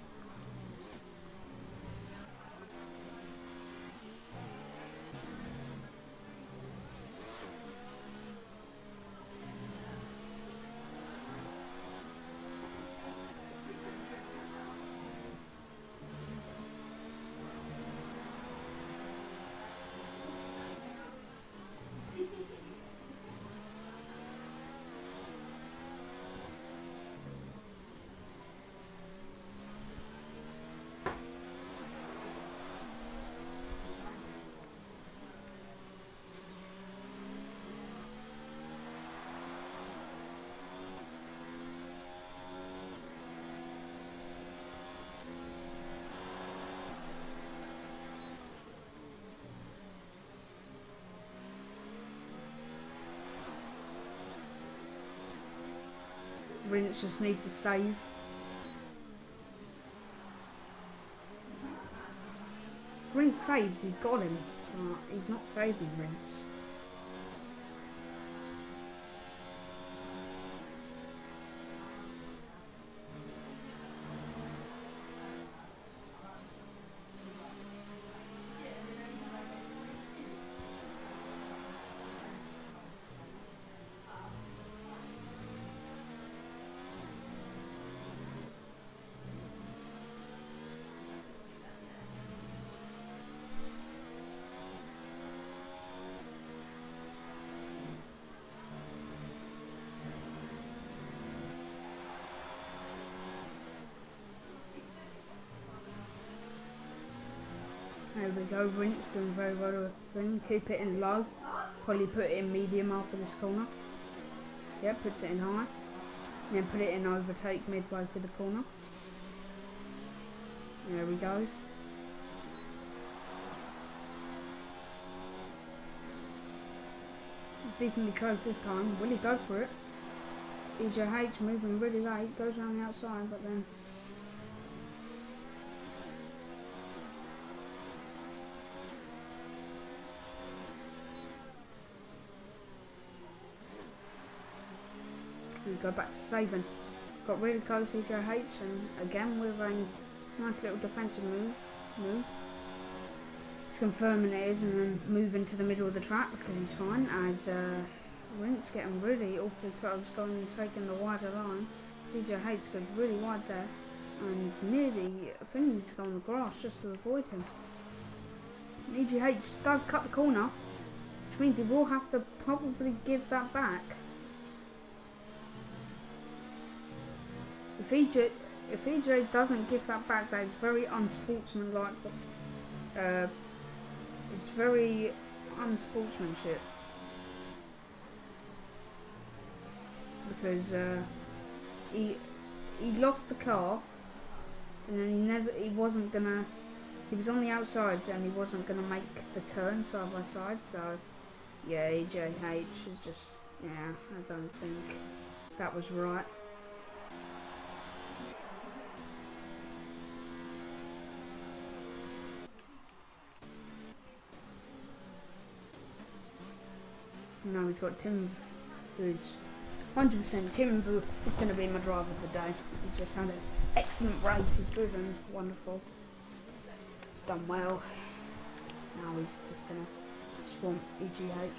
[SPEAKER 1] Rince just needs to save. Rince saves, he's got him, but he's not saving Rince. There we go, Rince doing very well with the thing. Keep it in low. Probably put it in medium after this corner. Yep, puts it in high. And then put it in overtake midway through the corner. There he goes. It's decently close this time. Will he go for it? EJH moving really late. Goes around the outside, but then... we go back to saving. Got really close to EJH, and again with a nice little defensive move. It's confirming it is, and then move into the middle of the track because he's fine. As Rince getting really awfully close, going and taking the wider line. EJH goes really wide there, and nearly finishing to go on the grass just to avoid him. EJH does cut the corner, which means he will have to probably give that back. If EJ doesn't give that back, that is very unsportsmanlike. It's very unsportsmanship because he lost the car, and then he wasn't gonna. He was on the outside and he wasn't gonna make the turn side by side. So yeah, EJH is just I don't think that was right. Now he's got Tim, who is 100% Tim, who is going to be my driver of the day. He's just had an excellent race. He's driven wonderful. He's done well. Now he's just going to swamp EJH.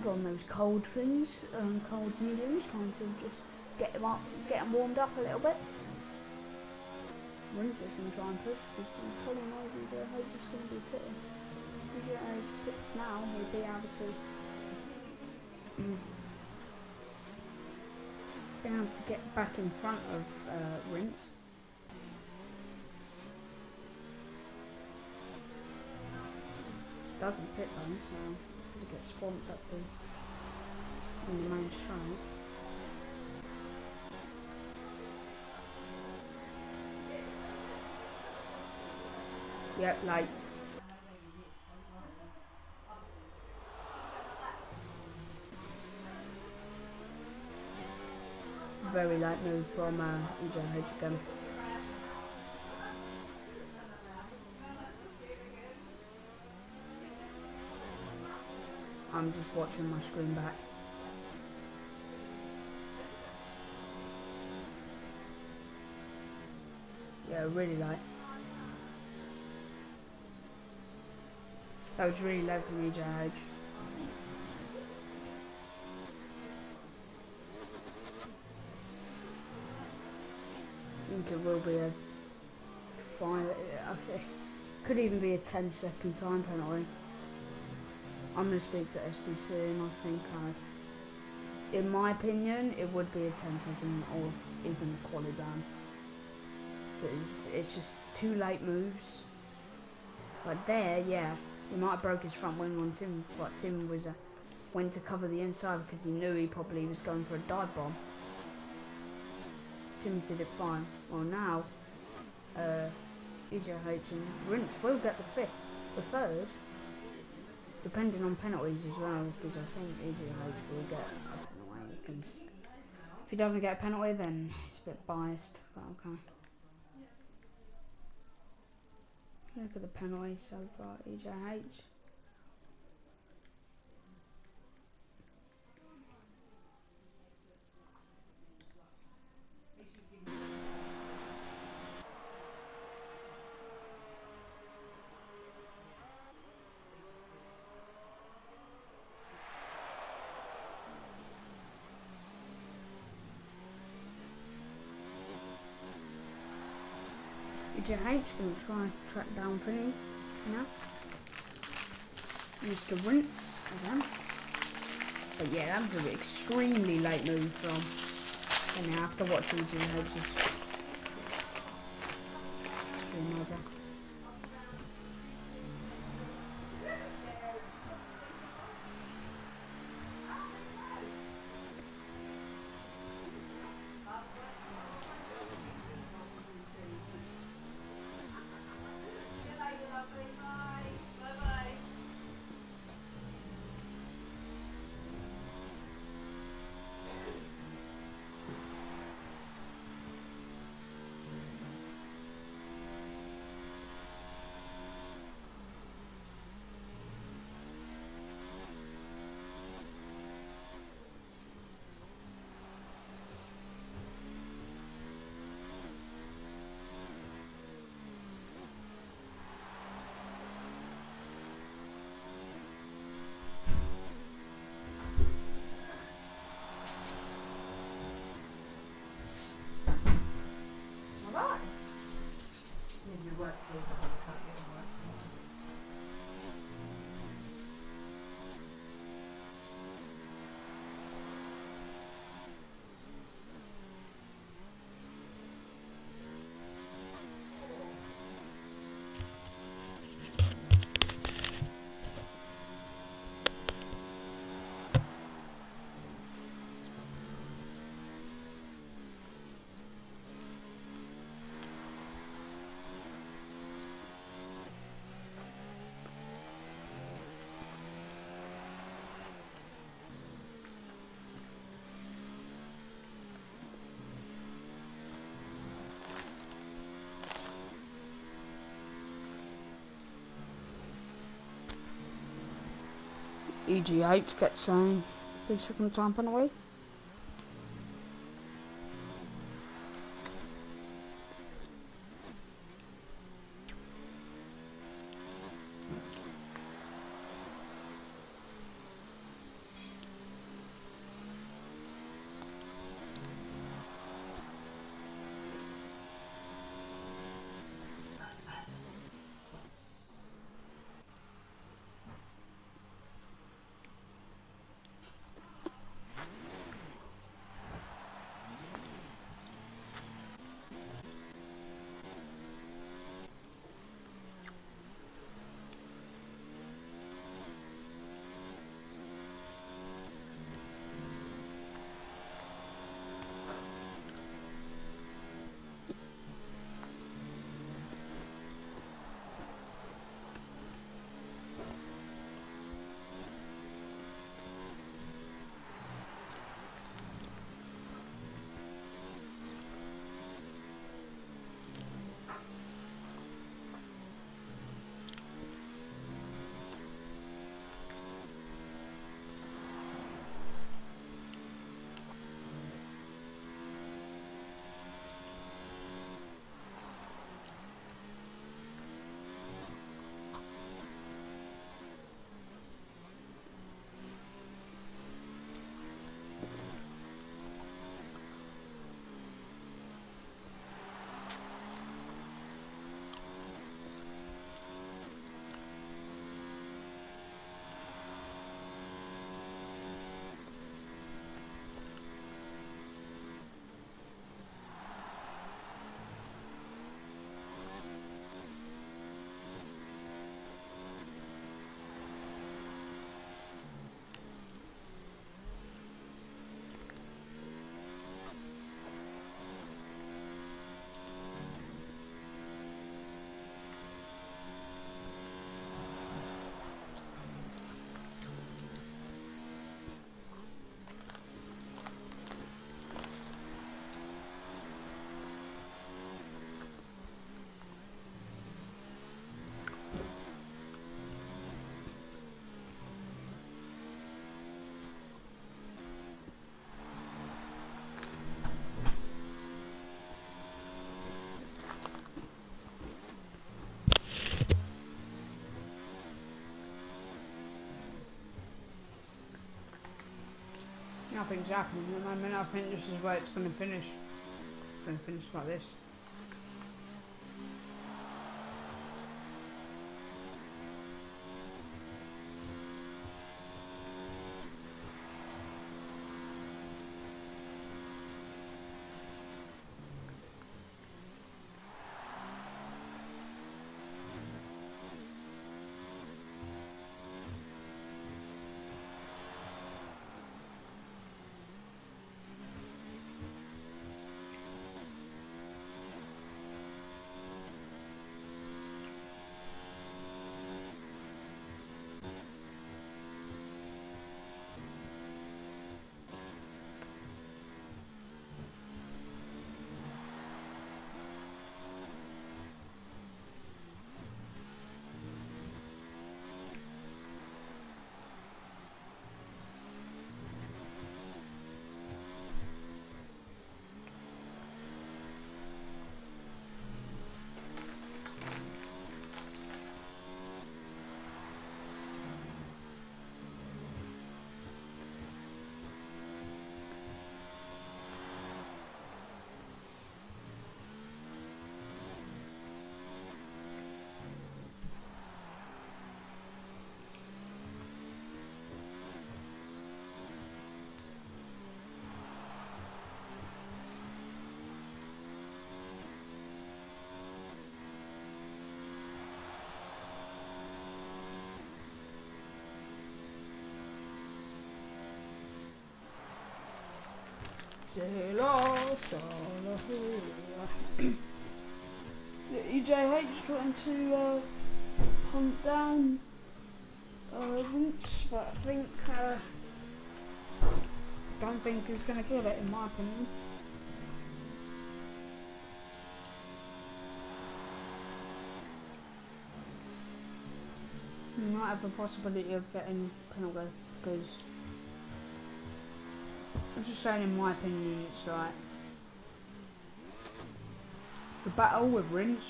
[SPEAKER 1] On those cold things, cold mediums, trying to just get them up, get them warmed up a little bit. Rince is going to try and push, because he probably knows EJH is going to be pitting. EJH pits now, he'll be able to get back in front of Rince. Doesn't pit though, so he gets swamped up in the main straight. Yep, late. Very late move from EJH again. I'm just watching my screen back. Yeah, really late. That was really low from EJH. I think it will be a fine. Okay. Could even be a 10-second time penalty. I'm going to speak to SBC, and I think, in my opinion, it would be a 10-second or even a quali ban. Because it's just two late moves. But there, yeah, He might have broke his front wing on Tim, but Tim was went to cover the inside because he knew he probably was going for a dive bomb. Tim did it fine. Well now, EJH and Rince will get the third, depending on penalties as well, because I think EJH will get a penalty, because if he doesn't get a penalty then it's a bit biased, but okay. Look at the penalties so far, EJH. EJH going to try and track down Penny now. Mr. Rince again. But yeah, that was an extremely late move from. And I have to watch EJH's game over. EGH gets a big second time penalty. nothing's happening at the moment. I think this is where it's going to finish. It's going to finish like this. Sailor, sailor, the EJH trying to hunt down Rinse, but I think don't think he's gonna kill it in my opinion. You might have the possibility of getting penalty because I'm just saying in my opinion it's like the battle with Rinse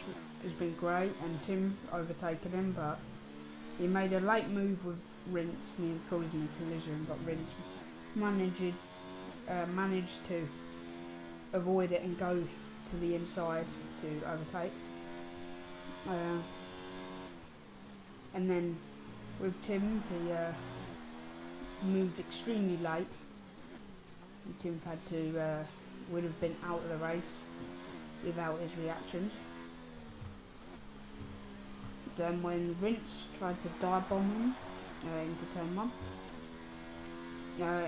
[SPEAKER 1] has been great and Tim overtaken him, but he made a late move with Rinse near causing a collision, but Rinse managed to avoid it and go to the inside to overtake. And then with Tim, he moved extremely late. And Tim had to would have been out of the race without his reactions. Then when Rinse tried to dive bomb him into turn 1,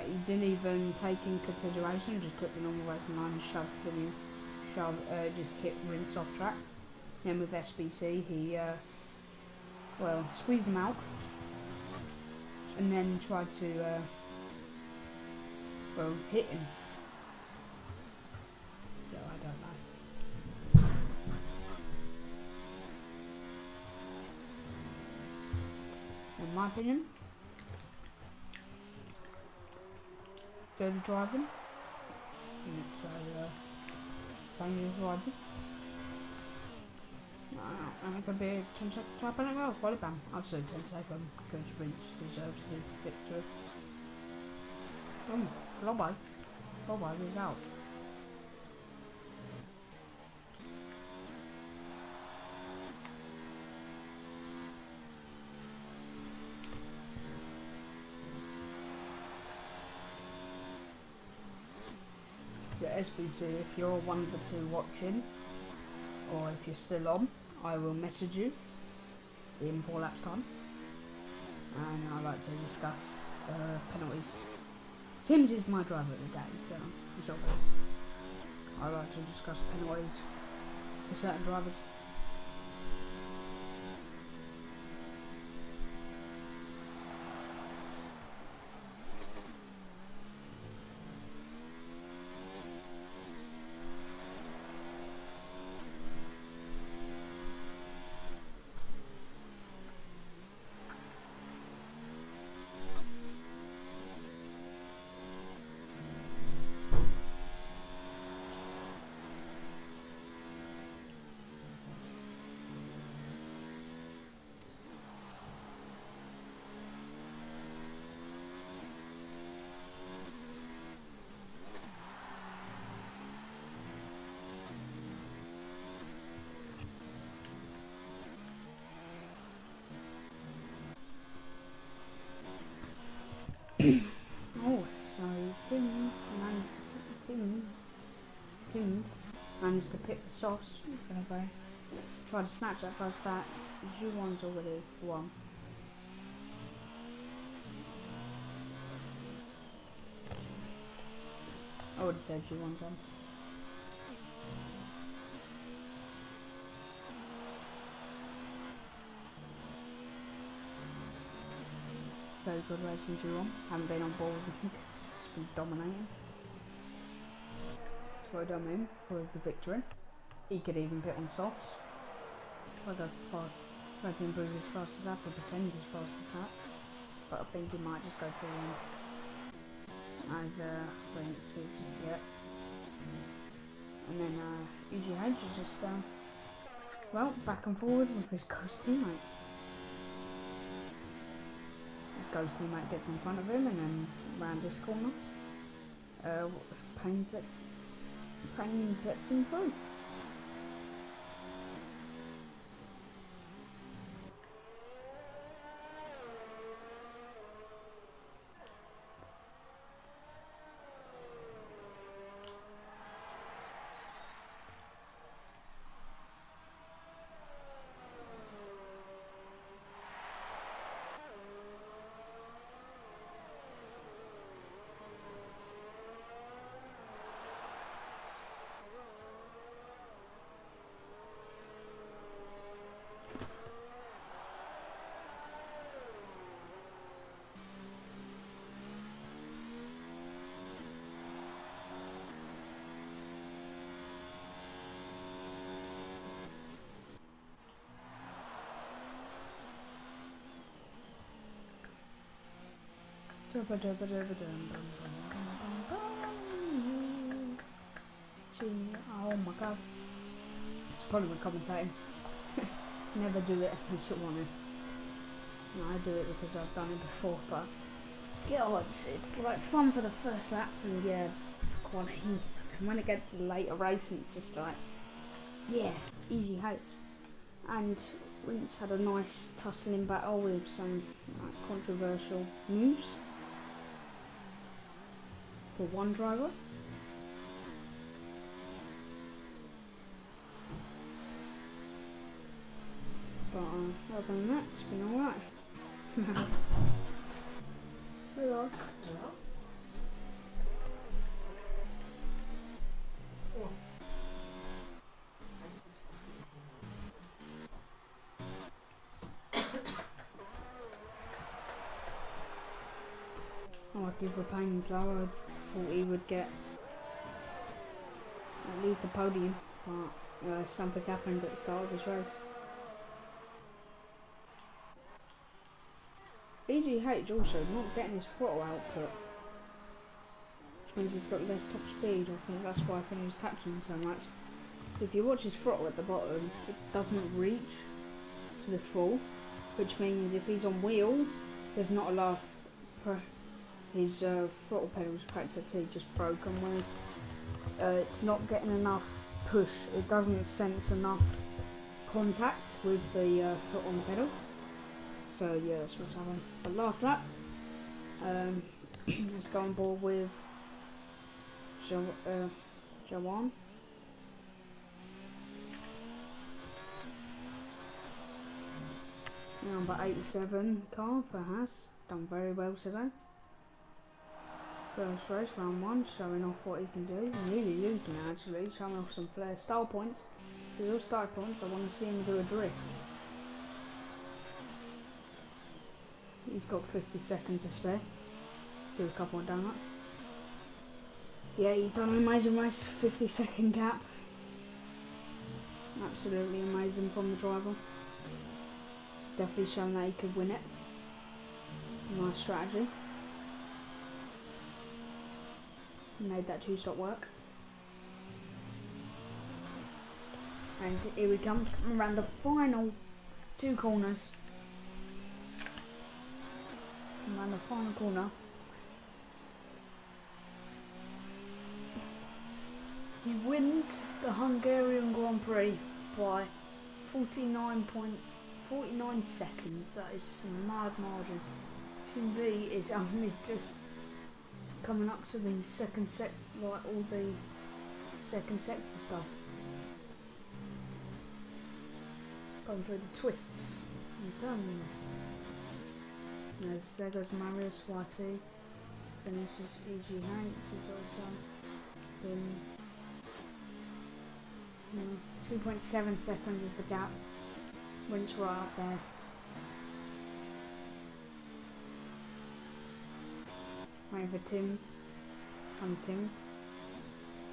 [SPEAKER 1] he didn't even take in consideration, just took the normal racing line and just hit Rinse off track. Then with SBC, he squeezed him out and then tried to hit him. So I don't know. In my opinion, dirty driving. So dangerous driving. And it could be a 10-second type penalty or quite a ban. I'd say 10 second because Rinse deserves the victory. Global is out. So SBC, if you're one of the two watching, or if you're still on, I will message you in 4 laps time, and I'd like to discuss penalties. Tim's is my driver of the day, so it's obvious. I'd like to discuss penalties for certain drivers. Oh, so Tim managed to pick the sauce. Gonna go try to snatch that first that. Zhuan's already won. I would have said Zhuan's won. Very good racing Zhuan. Haven't been on board with him. It's just been dominating. That's well done him for the victory. He could even pit on softs. I'll go fast. Try to improve as fast as that or defend as fast as that. But I think he might just go for the end. As Rince is just yet. And then EGH is just well, back and forward with his ghost teammate. His ghost teammate gets in front of him and then round this corner. Pains lets him through. Oh my god. It's probably my commentating. Never do it unless you want to. No, I do it because I've done it before, but it's like fun for the first laps and yeah, quality. And when it gets to the later racing, it's just like, yeah, easy hope. And Rince had a nice tussling battle with some like, controversial news for one driver. But other than that, it's been alright. Hello.
[SPEAKER 3] Hello?
[SPEAKER 1] Oh, I'd give the pains low. I thought he would get at least a podium, but something happened at the start of his race. EGH also not getting his throttle output, which means he's got less top speed. I think that's why I think he was catching so much. So if you watch his throttle at the bottom, it doesn't reach to the full, which means if he's on wheel, there's not a lot of his throttle pedal's practically just broken where it's not getting enough push. It doesn't sense enough contact with the foot on the pedal. So yeah, that's what's happening. But last lap, let's go on board with Jawan. Number 87 car for Haas, done very well today. First race, round 1, showing off what he can do. Really using it actually, showing off some flair. Style points, so those style points, I want to see him do a drift. He's got 50 seconds to spare. Do a couple of donuts. Yeah, he's done an amazing race, 50-second gap. Absolutely amazing from the driver. Definitely shown that he could win it. Nice strategy. Made that 2-stop work. And here we come around the final 2 corners. Around the final corner. He wins the Hungarian Grand Prix by 49 seconds. That is a mad margin. Team B is only just coming up to the second like all the second sector stuff. Going through the twists and turns. There goes Marius YT. Finishes EGH is also been 2.7 seconds is the gap. Winch right up there. Waiting for Tim. Comes Tim.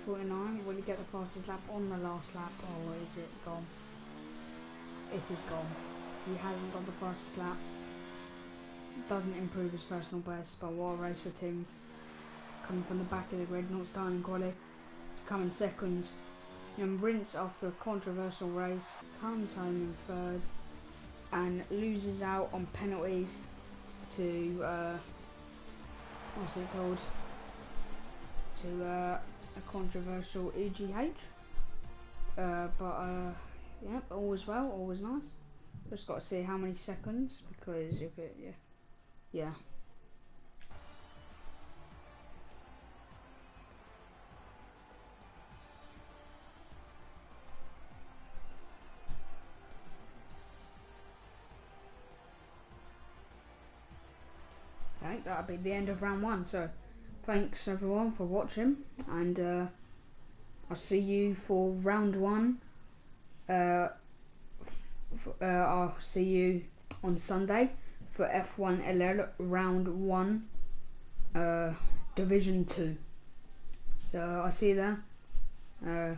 [SPEAKER 1] 49. Will he get the fastest lap on the last lap, or is it gone? It is gone. He hasn't got the fastest lap. Doesn't improve his personal best, but what a race for Tim. Coming from the back of the grid, not starting quali. Coming second. And Rince, after a controversial race, comes home in third and loses out on penalties to what's it called? To a controversial EGH. Yeah, all was well, all was nice. Just got to see how many seconds, because if it, yeah. I think that'll be the end of round 1. So, thanks everyone for watching, and I'll see you for round 1. I'll see you on Sunday for F1LL round 1, Division 2. So I'll see you there.